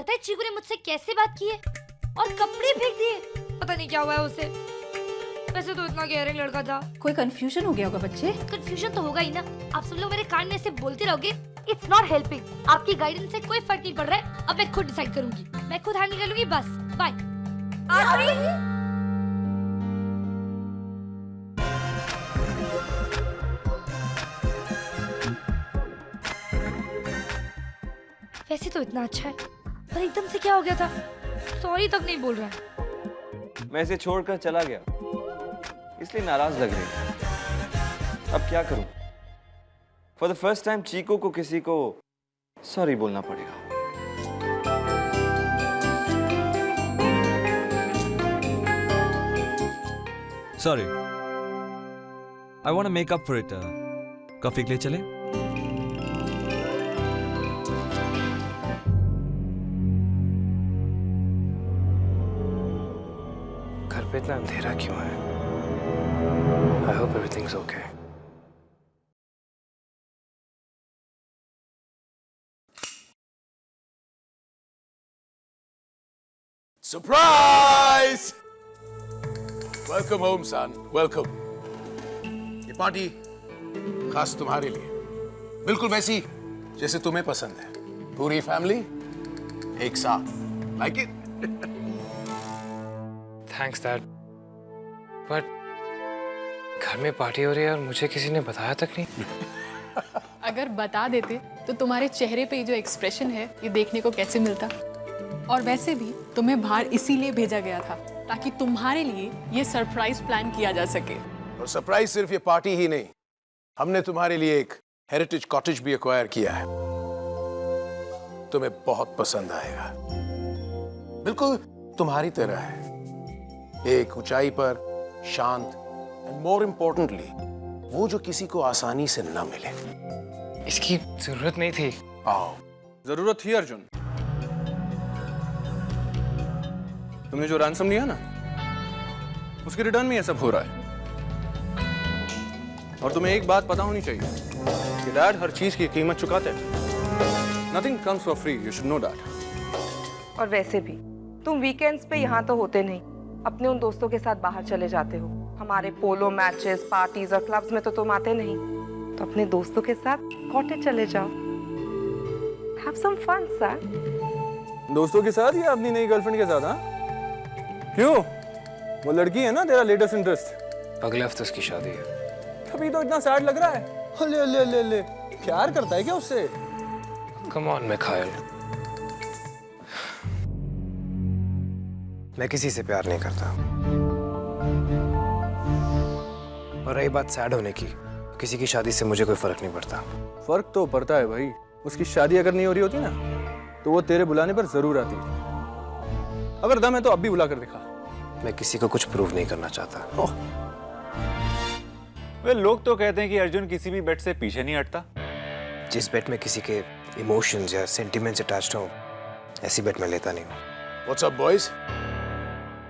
पता है चीकू ने मुझसे कैसे बात की है और कपड़े फेंक दिए। पता नहीं क्या हुआ है उसे। वैसे तो इतना केयरिंग लड़का था। कोई कंफ्यूजन हो गया होगा बच्चे। कंफ्यूजन तो होगा ही ना। आप सब लोग मेरे कान में ऐसे बोलते रहोगे, इट्स नॉट हेल्पिंग। आपकी गाइडेंस से कोई फर्क नहीं पड़ रहा है। अब मैं खुद डिसाइड करूंगी, मैं खुद हैंडल कर लूंगी। बस बाय। वैसे तो इतना अच्छा है, पर एकदम से क्या हो गया था? सॉरी तक नहीं बोल रहा है। मैं इसे छोड़कर चला गया, इसलिए नाराज लग रही है। अब क्या करूं? For the first time Chiku को किसी को सॉरी बोलना पड़ेगा। Sorry, I want to make up for it. Coffee के लिए चले? घर पे इतना अंधेरा क्यों है? I hope everything's okay. Surprise! Welcome home son, welcome. ये पार्टी खास तुम्हारे लिए, बिल्कुल वैसी जैसे तुम्हें पसंद है। पूरी फैमिली एक साथ। Like it? Thanks dad, but घर में पार्टी हो रही है और मुझे किसी ने बताया तक नहीं। अगर बता देते तो तुम्हारे चेहरे पे जो एक्सप्रेशन है ये देखने को कैसे मिलता। और वैसे भी तुम्हें बाहर इसीलिए भेजा गया था ताकि तुम्हारे लिए ये सरप्राइज प्लान किया जा सके। और सरप्राइज सिर्फ ये पार्टी ही नहीं, हमने तुम्हारे लिए एक हेरिटेज कॉटेज भी एक्वायर किया है। तुम्हें बहुत पसंद आएगा, बिल्कुल तुम्हारी तरह है। एक ऊंचाई पर, शांत, एंड मोर इम्पोर्टेंटली वो जो किसी को आसानी से न मिले। इसकी जरूरत नहीं थी। आओ। जरूरत थी अर्जुन। तुमने जो रैंसम लिया ना, उसके रिटर्न में ये सब हो रहा है। और तुम्हें एक बात पता होनी चाहिए कि डैड हर चीज की कीमत चुकाते हैं। Nothing comes for free, you should know that. और वैसे भी तुम वीकेंड्स पे यहाँ तो होते नहीं, अपने उन दोस्तों के साथ बाहर चले जाते हो। हमारे पोलो मैचेस, पार्टीज और क्लब्स में तो तुम आते नहीं। तो अपने दोस्तों के साथ कॉटेज चले जाओ। Have some fun sir. दोस्तों के साथ या अपनी नई गर्लफ्रेंड के साथ? हाँ, क्यों? वो लड़की है ना तेरा लेटेस्ट इंटरेस्ट। अगले हफ्ते उसकी शादी है। अभी तो इतना सैड लग रहा है। अले अले अले अले, प्यार करता है क्या उससे? कम ऑन मिखाइल, मैं किसी से प्यार नहीं करता। और रही बात सैड होने की, किसी की शादी से मुझे कोई फर्क नहीं पड़ता। फर्क तो पड़ता है भाई। उसकी शादी अगर नहीं हो रही होती ना, तो वो तेरे बुलाने पर जरूर आती। अगर दम है तो अब भी बुला कर दिखा। मैं किसी को कुछ प्रूव नहीं करना चाहता। वे लोग तो कहते हैं कि अर्जुन किसी भी बेट से पीछे नहीं हटता। जिस बेट में किसी के इमोशंस या सेंटिमेंट्स अटैच्ड हो, ऐसी बेट मैं लेता नहीं हूँ। What's up boys?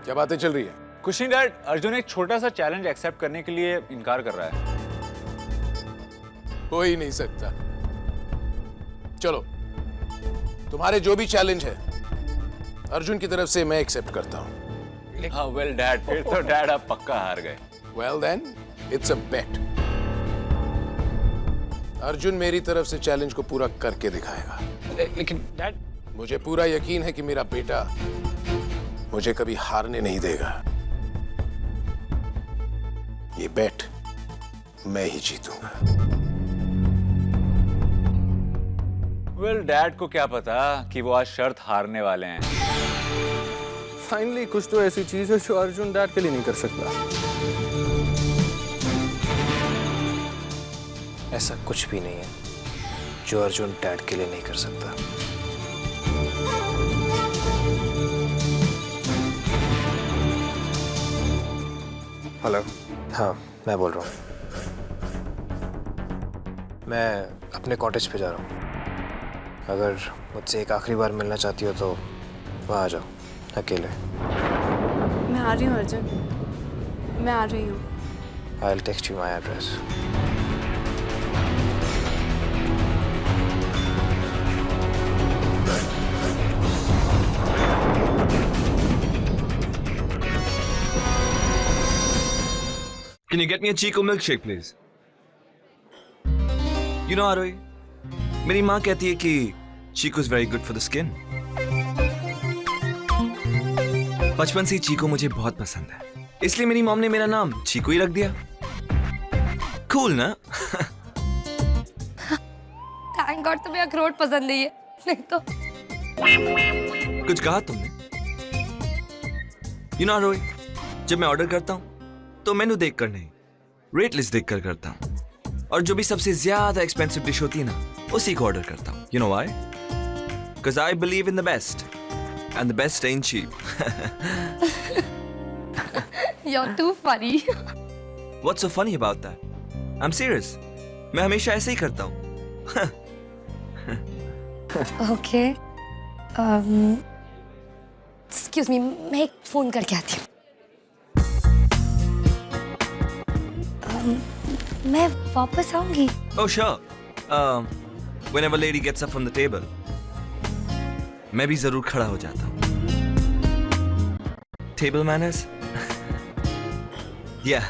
क्या बातें चल रही है? कुछ नहीं डैड, अर्जुन एक छोटा सा चैलेंज एक्सेप्ट करने के लिए इनकार कर रहा है। हो ही नहीं सकता। चलो, तुम्हारे जो भी चैलेंज है अर्जुन की तरफ से मैं एक्सेप्ट करता हूँ। हाँ वेल डैड, फिर तो डैड आप पक्का हार गए। वेल देन इट्स अ बेट। अर्जुन मेरी तरफ से चैलेंज को पूरा करके दिखाएगा। लेकिन डैड, मुझे पूरा यकीन है कि मेरा बेटा मुझे कभी हारने नहीं देगा। ये बेट मैं ही जीतूंगा। वेल डैड को क्या पता कि वो आज शर्त हारने वाले हैं। फाइनली कुछ तो ऐसी चीज है जो अर्जुन डैड के लिए नहीं कर सकता। ऐसा कुछ भी नहीं है जो अर्जुन डैड के लिए नहीं कर सकता। हेलो, हाँ मैं बोल रहा हूँ। मैं अपने कॉटेज पे जा रहा हूँ। अगर मुझसे एक आखिरी बार मिलना चाहती हो तो वहाँ आ जाओ, अकेले। मैं आ रही हूँ अर्जुन, मैं आ रही हूँ। I'll text you my address. Can you get me a Chico milkshake, please? You know, Arohi, मेरी माँ कहती है कि Chico is very good for the skin. बचपन से चीको मुझे बहुत पसंद है, इसलिए मेरी मॉम ने मेरा नाम चीको ही रख दिया. Cool ना? थैंक गॉड तुम्हें अखरोट पसंद नहीं है, नहीं तो कुछ कहा तुमने? You know, Arohi, जब मैं ऑर्डर करता हूँ तो मेनू देख कर नहीं, रेट लिस्ट देख कर करता हूँ. और जो भी सबसे ज्यादा एक्सपेंसिव डिश होती है ना, उसी को ऑर्डर करता हूँ. You know why? Because I believe in the best, and the best ain't cheap. You're too funny. What's so funny about that? I'm serious. मैं हमेशा ऐसे ही करता हूँ. Okay. Excuse me, मैं एक फोन करके आती हूँ. मैं वापस आऊंगी. Oh sure. Whenever lady gets up from the table, मैं भी जरूर खड़ा हो जाता हूँ. Table manners? Yeah.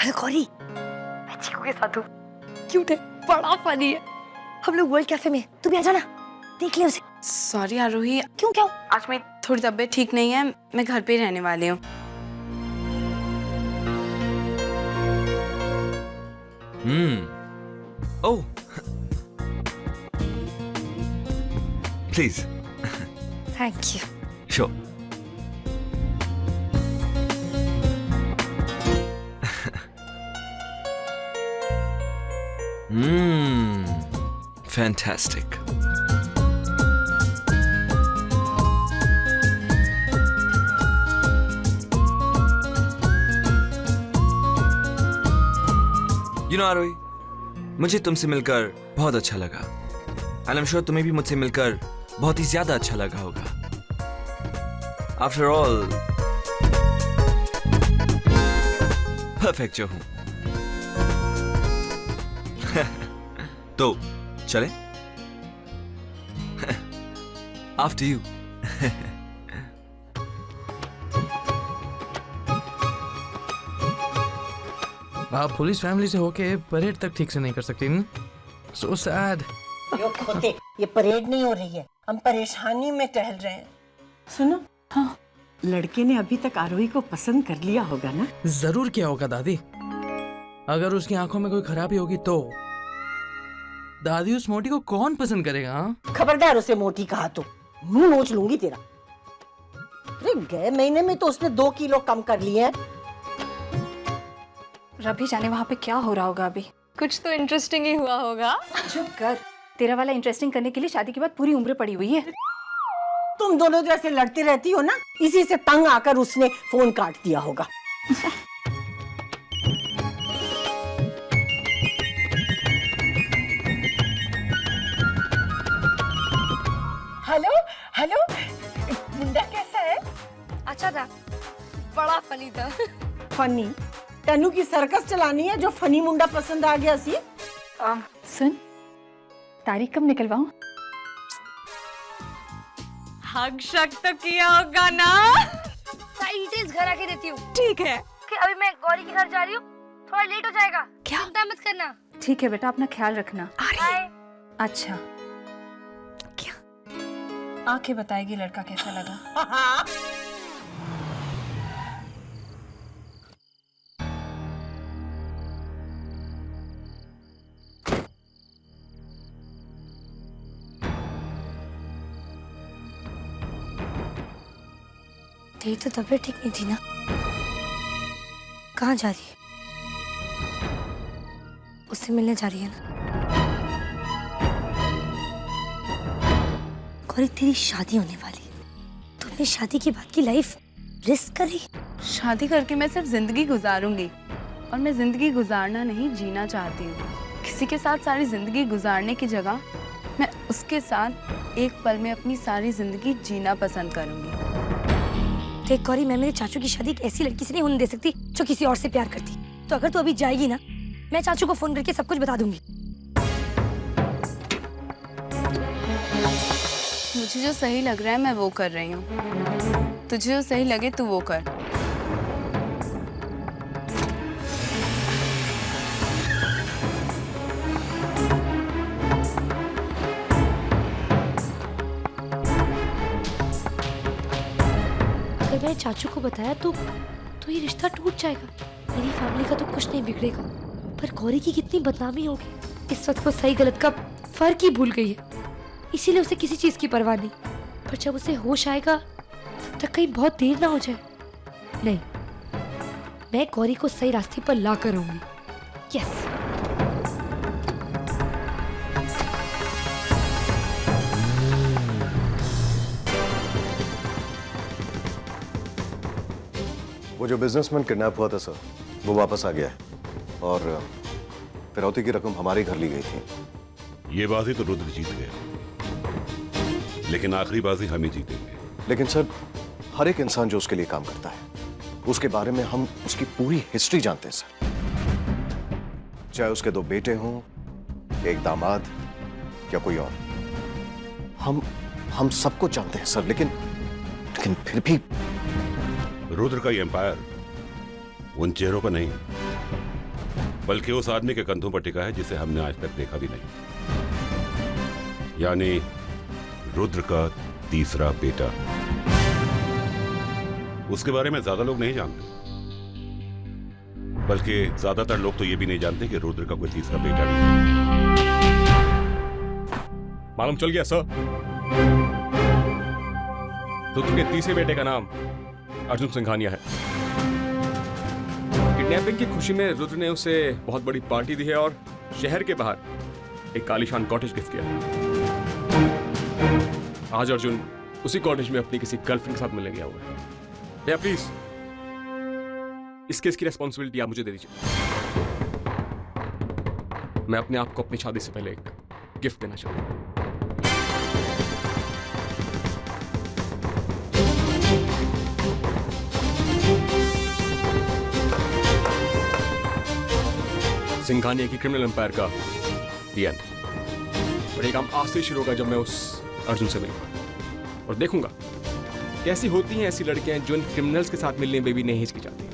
Hello Gauri, मैं चीकू के साथ हूँ. क्यूट है, बड़ा फनी है. हम लोग वर्ल्ड कैफे में, तू भी आ जाना, देख ले उसे. सॉरी आरोही, क्यों क्या? आज मेरी थोड़ी तबीयत ठीक नहीं है, मैं घर पे ही रहने वाली हूँ. Oh. Please. Thank you. Sure. Fantastic. You know, Arohi, मुझे तुमसे मिलकर बहुत अच्छा लगा. And I'm sure तुम्हें भी मुझसे मिलकर बहुत ही ज्यादा अच्छा लगा होगा. After all, perfect जो हूँ. तो चले? After you. आप पुलिस फैमिली से होके परेड तक ठीक से नहीं कर सकती. So sad. खोते, ये परेड नहीं हो रही है, हम परेशानी में टहल रहे हैं. सुनो, हाँ, लड़के ने अभी तक आरोही को पसंद कर लिया होगा ना? जरूर किया होगा दादी. अगर उसकी आंखों में कोई खराबी होगी तो दादी उस मोटी को कौन पसंद करेगा? हाँ? खबरदार उसे मोटी कहा तो मुंह नोच लूंगी तेरा. अरे गए महीने में तो उसने 2 किलो कम कर लिए हैं. रवि जाने वहाँ पे क्या हो रहा होगा अभी. कुछ तो इंटरेस्टिंग ही हुआ होगा. चुप कर. तेरा वाला इंटरेस्टिंग करने के लिए शादी के बाद पूरी उम्र पड़ी हुई है. तुम दोनों जैसे लड़ती रहती हो ना, इसी से तंग आकर उसने फोन काट दिया होगा. हेलो हेलो, मुंडा कैसा है? अच्छा था, बड़ा फनी था. फनी? तनु की सर्कस चलानी है जो फनी मुंडा पसंद आ गया सी. सुन, तारीख कब निकलवाऊं? हक शक तो किया होगा ना? सारी डिटेल्स घर आके देती हूँ. ठीक है. कि अभी मैं गौरी के घर जा रही हूँ, थोड़ा लेट हो जाएगा. क्या? चिंता मत करना. ठीक है बेटा, अपना ख्याल रखना. बाय. अच्छा, क्या आके बताएगी लड़का कैसा लगा? तेरी तो तबीयत ठीक नहीं थी ना? कहाँ जा रही है? उससे मिलने जा रही है ना? गौरी, तेरी शादी होने वाली है. तुमने शादी के बाद की लाइफ रिस्क करी. शादी करके मैं सिर्फ जिंदगी गुजारूंगी, और मैं जिंदगी गुजारना नहीं, जीना चाहती हूँ. किसी के साथ सारी जिंदगी गुजारने की जगह मैं उसके साथ एक पल में अपनी सारी जिंदगी जीना पसंद करूंगी. देख गौरी, मैं मेरे चाचू की शादी एक ऐसी लड़की से नहीं होने दे सकती जो किसी और से प्यार करती. तो अगर तू अभी जाएगी ना, मैं चाचू को फोन करके सब कुछ बता दूंगी. मुझे जो सही लग रहा है मैं वो कर रही हूँ। तुझे जो सही लगे तू वो कर। अगर मैंने चाचू को बताया तो ये रिश्ता टूट जाएगा। मेरी फैमिली का तो कुछ नहीं बिगड़ेगा, पर गौरी की कितनी बदनामी होगी। इस वक्त वो सही गलत का फर्क ही भूल गई है, इसीलिए उसे किसी चीज की परवाह नहीं। पर जब उसे होश आएगा तब तक कहीं बहुत देर ना हो जाए। नहीं, मैं गौरी को सही रास्ते पर ला कर रहूंगी। यस। वो जो बिजनेसमैन किडनैप हुआ था सर, वो वापस आ गया है और फिरौती की रकम हमारे घर ली गई थी। ये बाजी तो रुद्र जीत गया, लेकिन आखिरी बाजी हम ही जीतेंगे। लेकिन सर, हर एक इंसान जो उसके लिए काम करता है, उसके बारे में हम उसकी पूरी हिस्ट्री जानते हैं सर। चाहे उसके 2 बेटे हों, एक दामाद या कोई और, हम सबको जानते हैं सर। लेकिन फिर भी रुद्र का ये एम्पायर उन चेहरों पर नहीं, बल्कि उस आदमी के कंधों पर टिका है जिसे हमने आज तक देखा भी नहीं, यानी रुद्र का तीसरा बेटा। उसके बारे में ज्यादा लोग नहीं जानते, बल्कि ज्यादातर लोग तो ये भी नहीं जानते कि रुद्र का कोई तीसरा बेटा भी है। मालूम चल गया सर, रुद्र के तीसरे बेटे का नाम अर्जुन सिंघानिया है। किडनैपिंग की खुशी में रुद्र ने उसे बहुत बड़ी पार्टी दी है और शहर के बाहर एक आलीशान कॉटेज गिफ्ट किया। आज अर्जुन उसी कॉटेज में अपनी किसी गर्लफ्रेंड के साथ मिलने गया हुआ है। भैया प्लीज इस केस की रेस्पॉन्सिबिलिटी आप मुझे दे दीजिए। मैं अपने आप को अपनी शादी से पहले एक गिफ्ट देना चाहता हूं। सिंघानिया की क्रिमिनल एम्पायर का दी एंड। और ये काम आज से शुरू होगा जब मैं उस अर्जुन से मिलूंगा और देखूंगा कैसी होती हैं ऐसी लड़कियां जो इन क्रिमिनल्स के साथ मिलने में भी नहीं हिचकिचाती।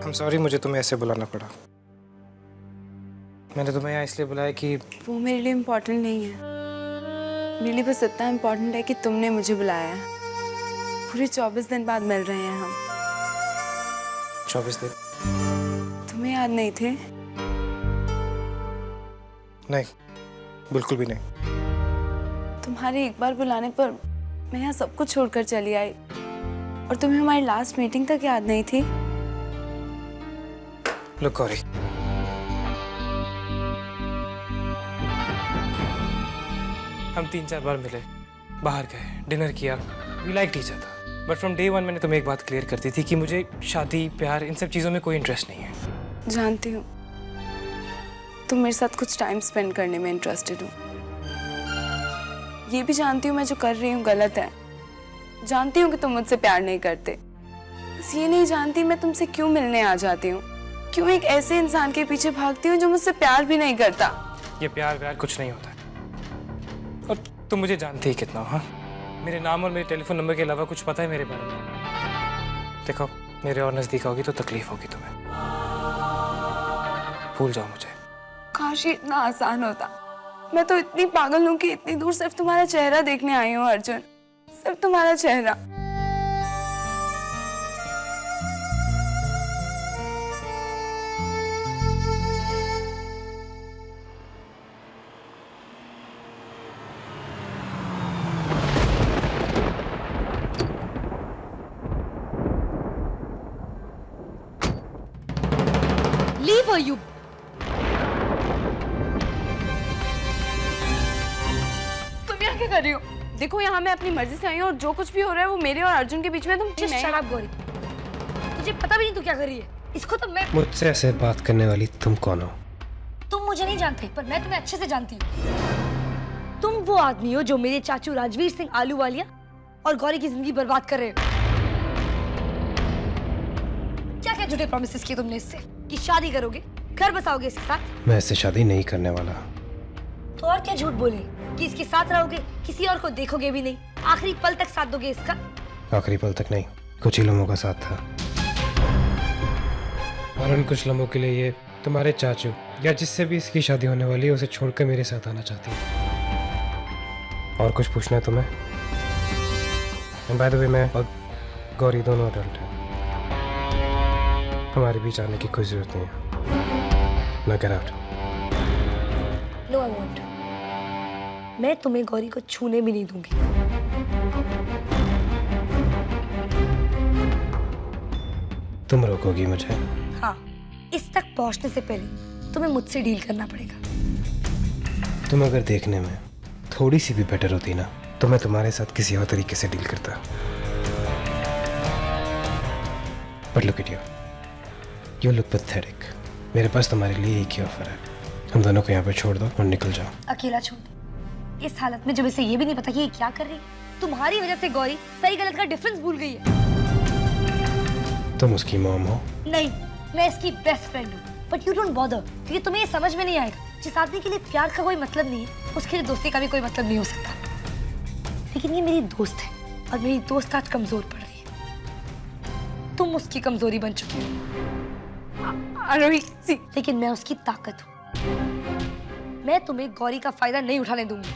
I'm sorry, मुझे तुम्हें ऐसे बुलाना पड़ा। मैंने तुम्हें यहाँ इसलिए बुलाया कि वो मेरे लिए इम्पोर्टेंट नहीं है। मेरे लिए बस इतना इम्पोर्टेंट है कि तुमने मुझे बुलाया है। पूरे 24 दिन बाद मिल रहे हैं हम। 24 दिन? तुम्हें याद नहीं थे? नहीं, बिल्कुल भी नहीं। तुम्हारे एक बार बुलाने पर मैं यहाँ सब कुछ छोड़कर चली आई और तुम्हें हमारी लास्ट मीटिंग तक याद नहीं थी। Look, गौरी, हम 3-4 बार मिले, बाहर गए, डिनर किया, we liked each other. But from day 1 मैंने तुम्हें एक बात क्लियर कर दी थी कि मुझे शादी, प्यार, इन सब चीज़ों में कोई इंटरेस्ट नहीं है। जानती हूँ तुम मेरे साथ कुछ टाइम स्पेंड करने में इंटरेस्टेड हो। ये भी जानती हूँ मैं जो कर रही हूँ गलत है। जानती हूँ कि तुम मुझसे प्यार नहीं करते, बस ये नहीं जानती मैं तुमसे क्यों मिलने आ जाती हूँ, क्यों एक ऐसे इंसान के पीछे भागती हूँ जो मुझसे प्यार भी नहीं करता। ये प्यार व्यार कुछ नहीं होता है। और तुम मुझे जानती ही कितना हो। हाँ, मेरे नाम और मेरे टेलीफोन नंबर के अलावा कुछ पता है मेरे बारे में? देखो, मेरे और नजदीक होगी तो तकलीफ होगी तुम्हें। भूल जाओ मुझे। काश ये इतना आसान होता। मैं तो इतनी पागल हूँ कि इतनी दूर सिर्फ तुम्हारा चेहरा देखने आई हूँ अर्जुन, सिर्फ तुम्हारा चेहरा। Leave her, you. तुम यहाँ क्या कर रही हो? देखो यहाँ मैं अपनी मर्जी से आई हूँ और जो कुछ भी हो रहा है वो मेरे और अर्जुन के बीच में। तुम Just shut up, गौरी। तुझे पता भी नहीं तू क्या कर रही है। इसको तो मैं... मुझसे ऐसे बात करने वाली तुम कौन हो? तुम मुझे नहीं जानते, पर मैं तुम्हें अच्छे से जानती हूँ। तुम वो आदमी हो जो मेरे चाचू राजवीर सिंह आलूवालिया और गौरी की जिंदगी बर्बाद कर रहे हो। क्या क्या झूठे प्रॉमिसेस किए तुमने इससे कि शादी करोगे, घर बसाओगे इसके साथ? मैं इससे शादी नहीं करने वाला। तो और क्या झूठ बोले कि इसके साथ रहोगे, किसी और को देखोगे भी नहीं, आखिरी पल तक साथ दोगे इसका? आखिरी पल तक नहीं, कुछ ही लम्हों का साथ था, और उन कुछ लम्हों के लिए ये तुम्हारे चाचू या जिससे भी इसकी शादी होने वाली है उसे छोड़कर मेरे साथ आना चाहती है। और कुछ पूछना है तुम्हें? बाय द वे, मैं और गौरी दोनों अडल्ट हैं, हमारे बीच आने की कोई जरूरत नहीं है। ना get out. No I want. मैं तुम्हें गौरी को छूने भी नहीं दूंगी। तुम रोकोगी मुझे? हाँ, इस तक पहुंचने से पहले तुम्हें मुझसे डील करना पड़ेगा। तुम अगर देखने में थोड़ी सी भी बेटर होती ना, तो मैं तुम्हारे साथ किसी और तरीके से डील करता। But look at you look pathetic. मेरे पास तुम्हारे लिए एक ही ऑफर है, हम दोनों को यहाँ पे छोड़ दो और निकल जाओ। अकेला छोड़ दो इस हालत में, जब इसे ये भी नहीं पता कि ये क्या कर रही है। तुम्हारी वजह से गौरी सही गलत का डिफरेंस भूल गई है। तुम उसकी मॉम हो? नहीं, मैं इसकी बेस्ट फ्रेंड हूँ। बट यू डोंट बॉदर, क्योंकि तुम्हें ये समझ में नहीं आएगा। जिस आदमी के लिए प्यार का कोई मतलब नहीं है, उसके लिए दोस्ती का भी कोई मतलब नहीं हो सकता। लेकिन ये मेरी दोस्त है, और मेरी दोस्त आज कमजोर पड़ रही है। तुम उसकी कमजोरी बन चुकी हो आरोही, लेकिन मैं उसकी ताकत हूँ। मैं तुम्हें गौरी का फायदा नहीं उठाने दूंगी।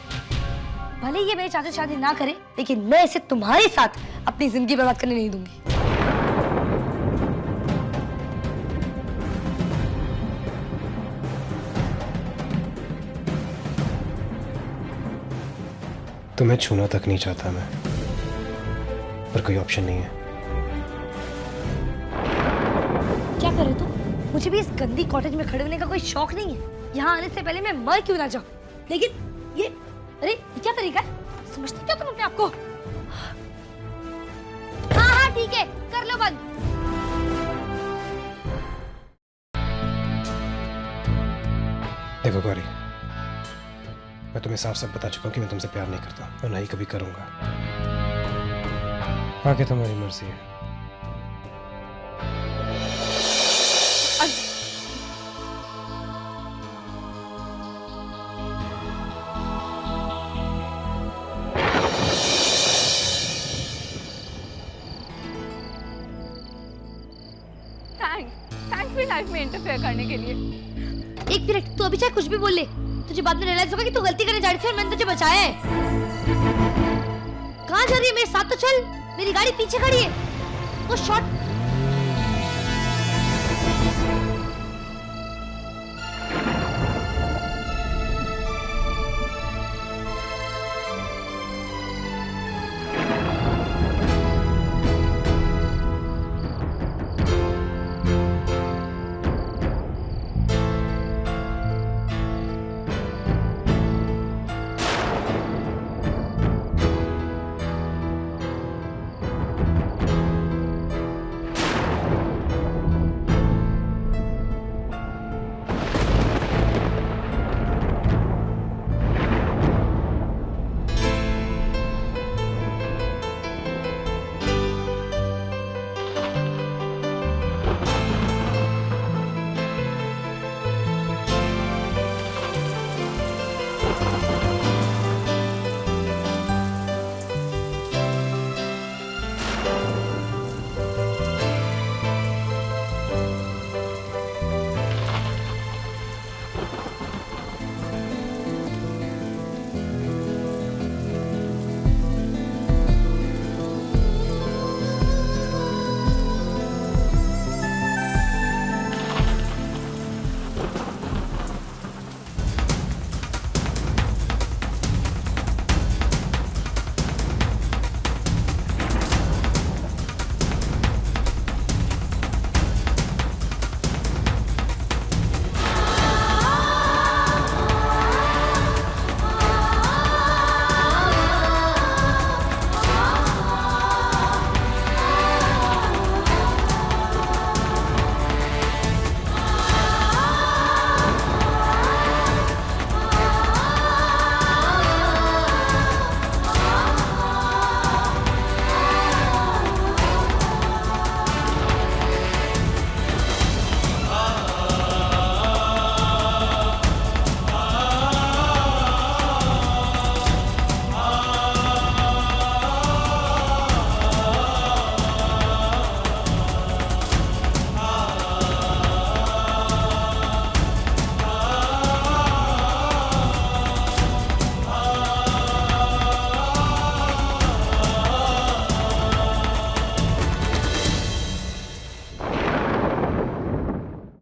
भले ये मेरे चाचा शादी ना करे, लेकिन मैं इसे तुम्हारे साथ अपनी जिंदगी बर्बाद करने नहीं दूंगी। तुम्हें छूना तक नहीं चाहता मैं, पर कोई ऑप्शन नहीं है। क्या कर रहे तुम? मुझे भी इस गंदी कॉटेज में खड़े होने का कोई शौक नहीं है। यहाँ आने से पहले मैं मर क्यों ना जाऊं। लेकिन ये, अरे ये क्या तरीका है? समझते क्या तुम अपने आप को? हाँ हाँ ठीक है, कर लो बंद। देखो गौरी, मैं तुम्हें साफ साफ बता चुका हूँ कि मैं तुमसे प्यार नहीं करता और ना ही कभी करूंगा। आगे तुम्हारी मर्जी है। थैंक्स भी लाइफ में इंटरफेयर करने के लिए। एक मिनट, तू अभी चाहे कुछ भी बोल ले, तुझे बाद में रियलाइज होगा कि तू गलती करने जा रही थी और मैंने तुझे बचाया है। कहाँ जा रही है? मेरे साथ तो चल, मेरी गाड़ी पीछे खड़ी है। वो शॉट